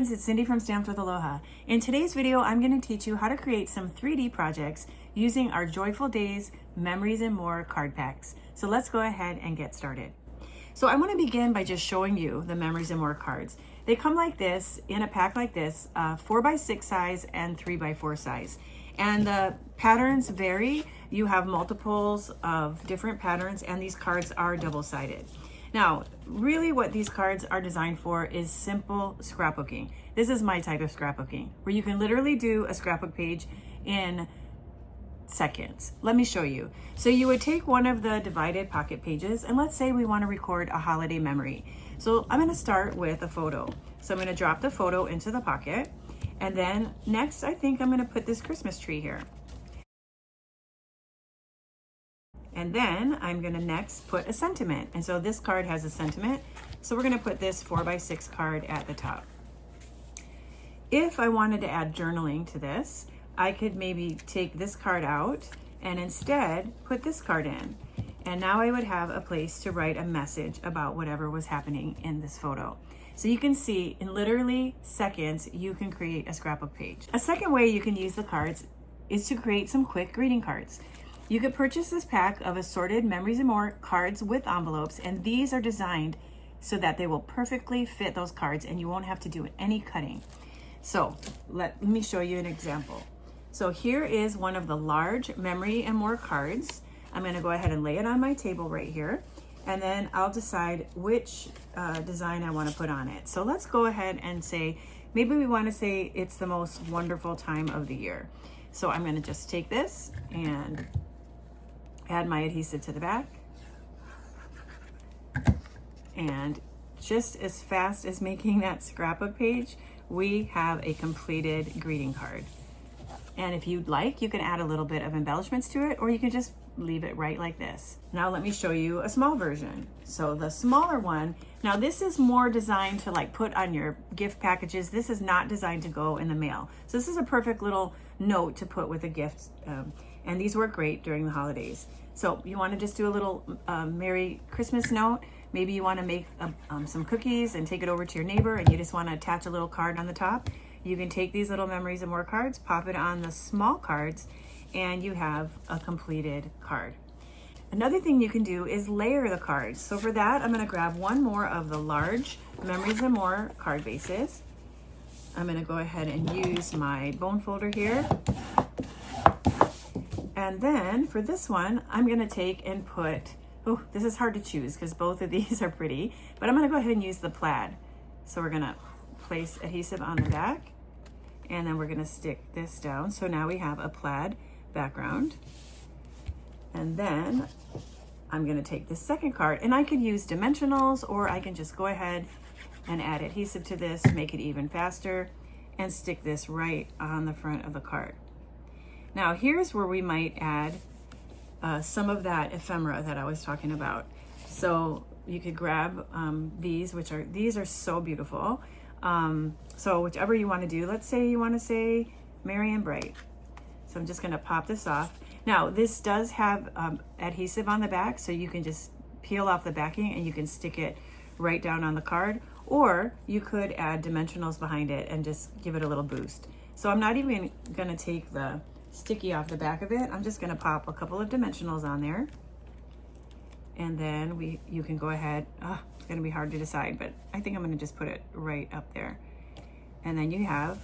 friends, it's Cindy from Stamped with Aloha. In today's video, I'm going to teach you how to create some 3D projects using our Joyful Days Memories and More card packs. So let's go ahead and get started. So I want to begin by just showing you the Memories and More cards. They come like this, in a pack like this, 4x6 size and 3x4 size. And the patterns vary. You have multiples of different patterns, and these cards are double-sided. Now, really what these cards are designed for is simple scrapbooking. This is my type of scrapbooking, where you can literally do a scrapbook page in seconds. Let me show you. So you would take one of the divided pocket pages, and let's say we want to record a holiday memory. So I'm going to start with a photo. So I'm going to drop the photo into the pocket, and then next I think I'm going to put this Christmas tree here. And then I'm gonna next put a sentiment. And so this card has a sentiment. So we're gonna put this 4x6 card at the top. If I wanted to add journaling to this, I could maybe take this card out and instead put this card in. And now I would have a place to write a message about whatever was happening in this photo. So you can see in literally seconds, you can create a scrapbook page. A second way you can use the cards is to create some quick greeting cards. You could purchase this pack of assorted Memories and More cards with envelopes, and these are designed so that they will perfectly fit those cards and you won't have to do any cutting. So let me show you an example. So here is one of the large Memory and More cards. I'm going to go ahead and lay it on my table right here, and then I'll decide which design I want to put on it. So let's go ahead and say, maybe we want to say it's the most wonderful time of the year. So I'm going to just take this and add my adhesive to the back, and just as fast as making that scrapbook page, we have a completed greeting card. And if you'd like, you can add a little bit of embellishments to it, or you can just leave it right like this. Now let me show you a small version. So the smaller one, now this is more designed to like put on your gift packages. This is not designed to go in the mail. So this is a perfect little note to put with a gift. And these work great during the holidays. So you want to just do a little Merry Christmas note. Maybe you want to make some cookies and take it over to your neighbor, and you just want to attach a little card on the top. You can take these little Memories and More cards, pop it on the small cards, and you have a completed card. Another thing you can do is layer the cards. So for that, I'm going to grab one more of the large Memories and More card bases. I'm going to go ahead and use my bone folder here. And then for this one, I'm going to take and put, oh, this is hard to choose because both of these are pretty, but I'm going to go ahead and use the plaid. So we're going to place adhesive on the back, and then we're going to stick this down. So now we have a plaid background. And then I'm going to take this second card, and I could use dimensionals, or I can just go ahead and add adhesive to this, make it even faster, and stick this right on the front of the card. Now here's where we might add some of that ephemera that I was talking about. So you could grab these are so beautiful. So whichever you want to do, let's say you want to say Merry and Bright. So I'm just going to pop this off. Now this does have adhesive on the back, so you can just peel off the backing and you can stick it right down on the card, or you could add dimensionals behind it and just give it a little boost. So I'm not even going to take the sticky off the back of it. I'm just going to pop a couple of dimensionals on there, and then you can go ahead. It's going to be hard to decide, but I think I'm going to just put it right up there, and then you have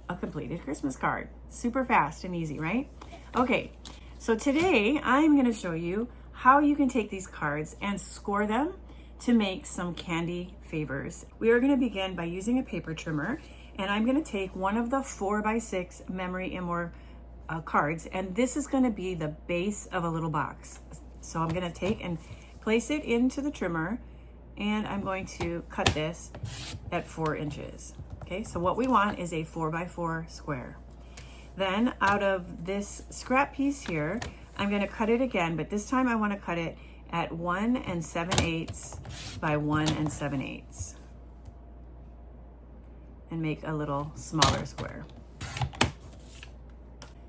a completed Christmas card. Super fast and easy, right? Okay, so today I'm going to show you how you can take these cards and score them to make some candy favors. We are going to begin by using a paper trimmer, and I'm going to take one of the 4x6 Memory and More cards, and this is going to be the base of a little box. So I'm going to take and place it into the trimmer, and I'm going to cut this at 4 inches. Okay, so what we want is a 4x4 square. Then out of this scrap piece here, I'm going to cut it again, but this time I want to cut it at 1 7/8 by 1 7/8 and make a little smaller square.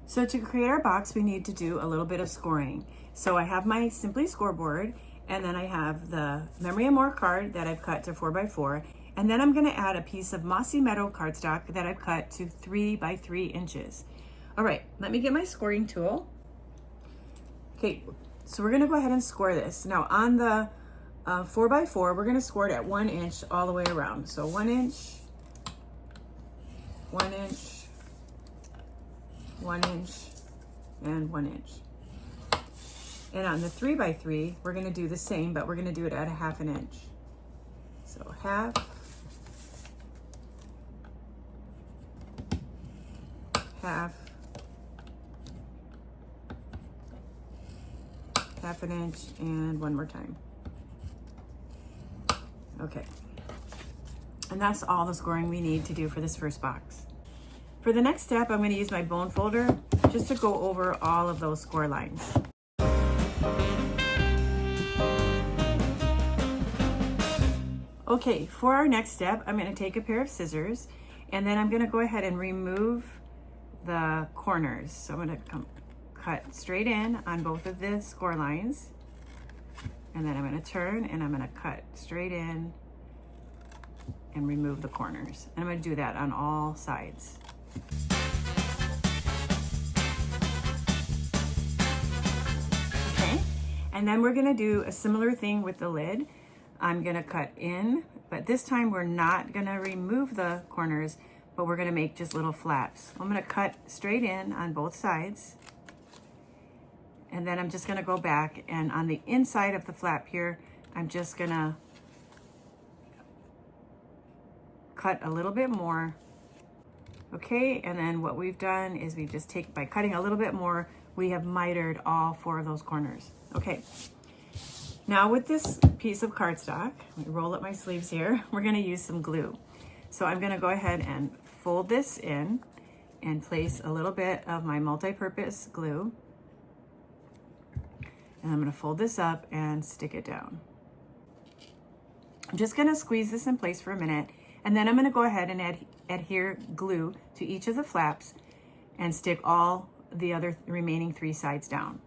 So to create our box, we need to do a little bit of scoring. So I have my Simply scoreboard, and then I have the Memory and More card that I've cut to 4x4, And then I'm gonna add a piece of mossy meadow cardstock that I've cut to 3 by 3 inches. All right, let me get my scoring tool. Okay, so we're gonna go ahead and score this. Now on the 4 by 4, we're gonna score it at 1 inch all the way around. So 1 inch, 1 inch, 1 inch, and 1 inch. And on the 3 by 3, we're gonna do the same, but we're gonna do it at a 1/2 inch. So half, half, 1/2 inch, and one more time. Okay. And that's all the scoring we need to do for this first box. For the next step, I'm going to use my bone folder just to go over all of those score lines. Okay, for our next step, I'm going to take a pair of scissors and then I'm going to go ahead and remove the corners. So I'm going to cut straight in on both of the score lines. And then I'm going to turn and I'm going to cut straight in and remove the corners. And I'm going to do that on all sides. Okay, and then we're going to do a similar thing with the lid. I'm going to cut in, but this time we're not going to remove the corners, but we're going to make just little flaps. I'm going to cut straight in on both sides. And then I'm just gonna go back and on the inside of the flap here, I'm just gonna cut a little bit more. Okay, and then what we've done is we just take, by cutting a little bit more, we have mitered all 4 of those corners. Okay, now with this piece of cardstock, let me roll up my sleeves here, we're gonna use some glue. So I'm gonna go ahead and fold this in and place a little bit of my multi-purpose glue. And I'm gonna fold this up and stick it down. I'm just gonna squeeze this in place for a minute, and then I'm gonna go ahead and adhere glue to each of the flaps and stick all the other remaining 3 sides down.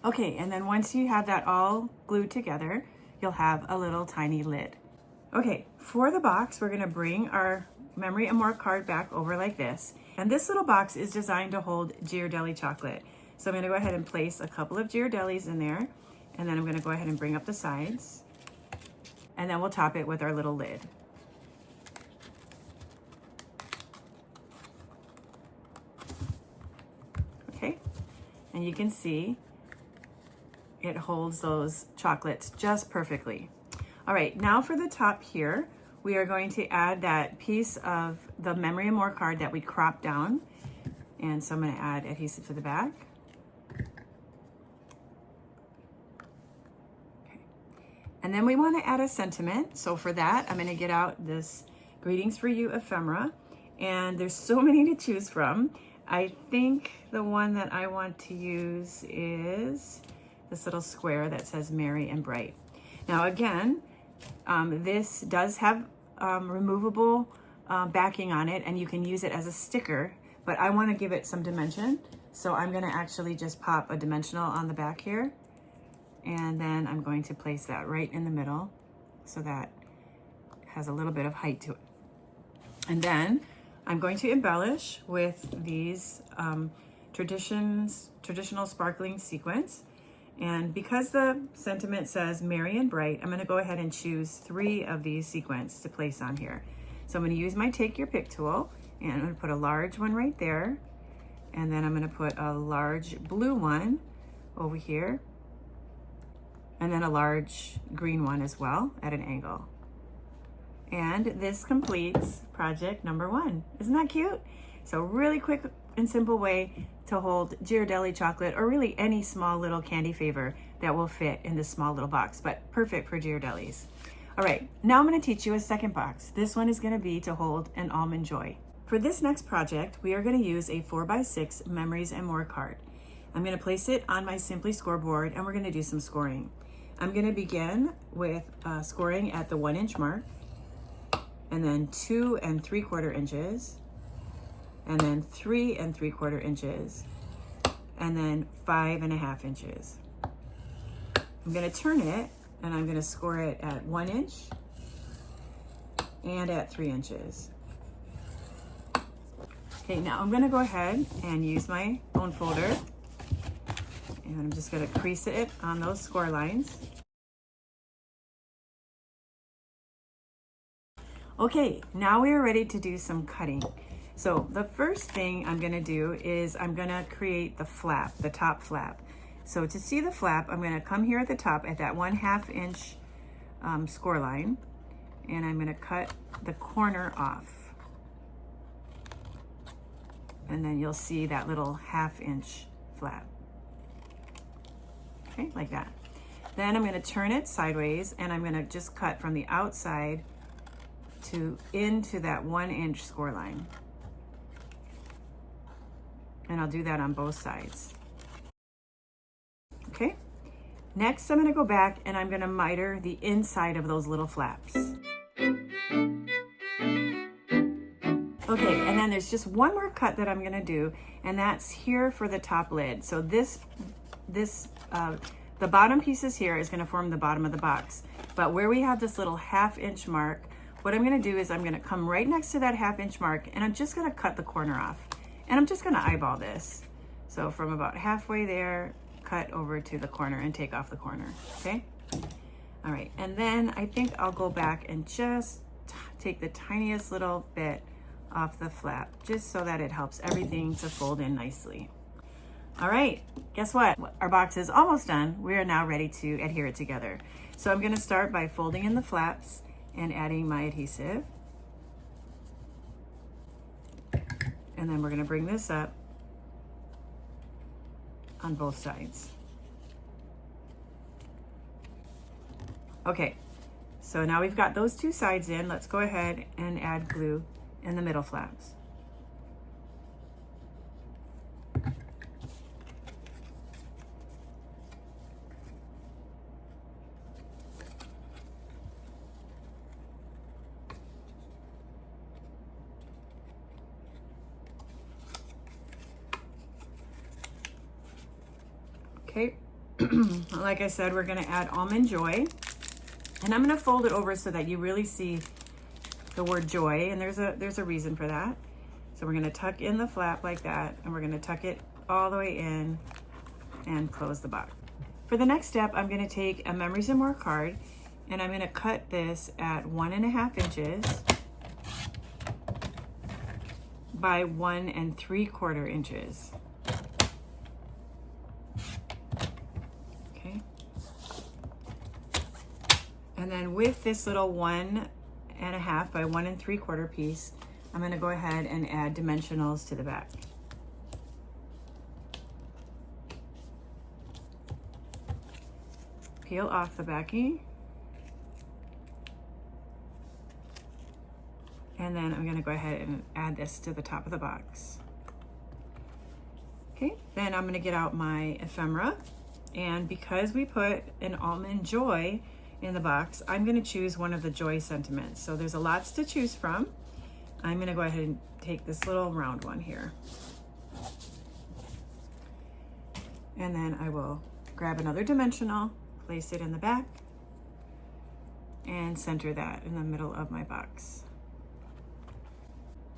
Okay, and then once you have that all glued together, you'll have a little tiny lid. Okay, for the box, we're gonna bring our Memory and More card back over like this. And this little box is designed to hold Ghirardelli chocolate. So I'm gonna go ahead and place a couple of Ghirardellis in there. And then I'm gonna go ahead and bring up the sides. And then we'll top it with our little lid. Okay, and you can see it holds those chocolates just perfectly. All right, now for the top here, we are going to add that piece of the Memory and More card that we cropped down. And so I'm gonna add adhesive to the back. Okay. And then we wanna add a sentiment. So for that, I'm gonna get out this Greetings for You ephemera. And there's so many to choose from. I think the one that I want to use is this little square that says Merry and Bright. Now again, this does have removable backing on it, and you can use it as a sticker, but I want to give it some dimension. So I'm going to actually just pop a dimensional on the back here, and then I'm going to place that right in the middle so that it has a little bit of height to it. And then I'm going to embellish with these traditional sparkling sequins. And because the sentiment says Merry and Bright, I'm going to go ahead and choose 3 of these sequins to place on here. So I'm going to use my Take Your Pick tool, and I'm going to put a large one right there. And then I'm going to put a large blue one over here. And then a large green one as well at an angle. And this completes project number 1. Isn't that cute? So really quick and simple way to hold Ghirardelli chocolate, or really any small little candy favor that will fit in this small little box, but perfect for Ghirardellis. All right, now I'm gonna teach you a second box. This one is gonna be to hold an Almond Joy. For this next project, we are gonna use a 4x6 Memories and More card. I'm gonna place it on my Simply scoreboard, and we're gonna do some scoring. I'm gonna begin with scoring at the 1 inch mark, and then 2 3/4 inches, and then 3 3/4 inches, and then 5 1/2 inches. I'm gonna turn it and I'm gonna score it at 1 inch and at 3 inches. Okay, now I'm gonna go ahead and use my bone folder, and I'm just gonna crease it on those score lines. Okay, now we are ready to do some cutting. So the first thing I'm gonna do is I'm gonna create the flap, the top flap. So to see the flap, I'm gonna come here at the top at that 1/2 inch score line, and I'm gonna cut the corner off. And then you'll see that little 1/2 inch flap. Okay, like that. Then I'm gonna turn it sideways, and I'm gonna just cut from the outside to into that 1 inch score line. And I'll do that on both sides. Okay, next I'm gonna go back and I'm gonna miter the inside of those little flaps. Okay, and then there's just one more cut that I'm gonna do, and that's here for the top lid. So the bottom pieces here is gonna form the bottom of the box. But where we have this little 1/2 inch mark, what I'm gonna do is I'm gonna come right next to that 1/2 inch mark, and I'm just gonna cut the corner off. And I'm just gonna eyeball this. So from about halfway there, cut over to the corner and take off the corner, okay? All right, and then I think I'll go back and just take the tiniest little bit off the flap, just so that it helps everything to fold in nicely. All right, guess what? Our box is almost done. We are now ready to adhere it together. So I'm gonna start by folding in the flaps and adding my adhesive. And then we're gonna bring this up on both sides. Okay, so now we've got those two sides in. Let's go ahead and add glue in the middle flaps. Okay, like I said, we're gonna add Almond Joy, and I'm gonna fold it over so that you really see the word joy, and there's a reason for that. So we're gonna tuck in the flap like that, and we're gonna tuck it all the way in and close the box. For the next step, I'm gonna take a Memories and More card, and I'm gonna cut this at 1 1/2 inches by 1 3/4 inches. Okay. And then with this little 1 1/2 by 1 3/4 piece, I'm going to go ahead and add dimensionals to the back. Peel off the backing, and then I'm going to go ahead and add this to the top of the box. Okay, then I'm going to get out my ephemera, and because we put an Almond Joy in the box, I'm going to choose one of the joy sentiments. So there's a lots to choose from. I'm going to go ahead and take this little round one here. And then I will grab another dimensional, place it in the back, and center that in the middle of my box.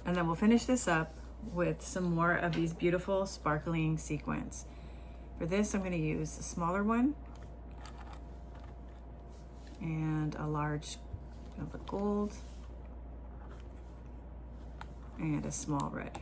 And then we'll finish this up with some more of these beautiful sparkling sequins. For this, I'm going to use a smaller one and a large of the gold and a small red.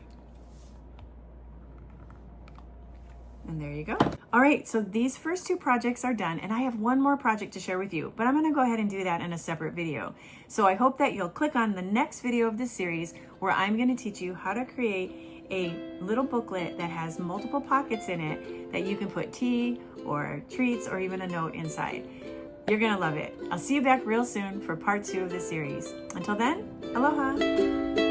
And there you go. All right, so these first two projects are done, and I have one more project to share with you, but I'm gonna go ahead and do that in a separate video. So I hope that you'll click on the next video of this series where I'm gonna teach you how to create a little booklet that has multiple pockets in it that you can put tea or treats or even a note inside. You're gonna love it. I'll see you back real soon for part 2 of this series. Until then, aloha.